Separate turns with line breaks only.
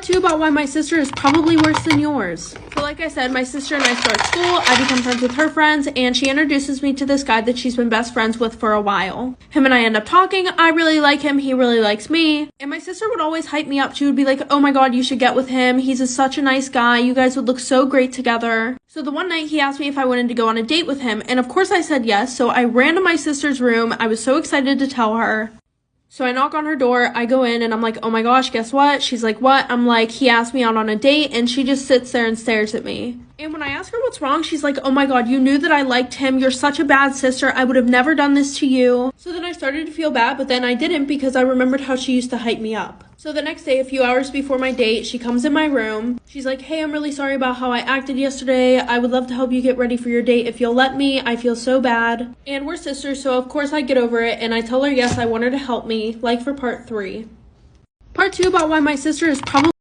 Part 2 about why my sister is probably worse than yours. So like I said, my sister and I start school, I become friends with her friends, and she introduces me to this guy that she's been best friends with for a while. Him and I end up talking, I really like him, he really likes me, and my sister would always hype me up. She would be like, oh my god, you should get with him, he's such a nice guy, you guys would look so great together. So the one night he asked me if I wanted to go on a date with him, and of course I said yes, so I ran to my sister's room, I was so excited to tell her. So I knock on her door, I go in, and I'm like, oh my gosh, guess what? She's like, what? I'm like, he asked me out on a date, and she just sits there and stares at me. And when I ask her what's wrong, she's like, oh my god, you knew that I liked him, you're such a bad sister, I would have never done this to you. So then I started to feel bad, but then I didn't because I remembered how she used to hype me up. So the next day, a few hours before my date, she comes in my room. She's like, hey, I'm really sorry about how I acted yesterday. I would love to help you get ready for your date if you'll let me. I feel so bad. And we're sisters, so of course I get over it, and I tell her yes, I want her to help me, like for part 3. Part 2 about why my sister is probably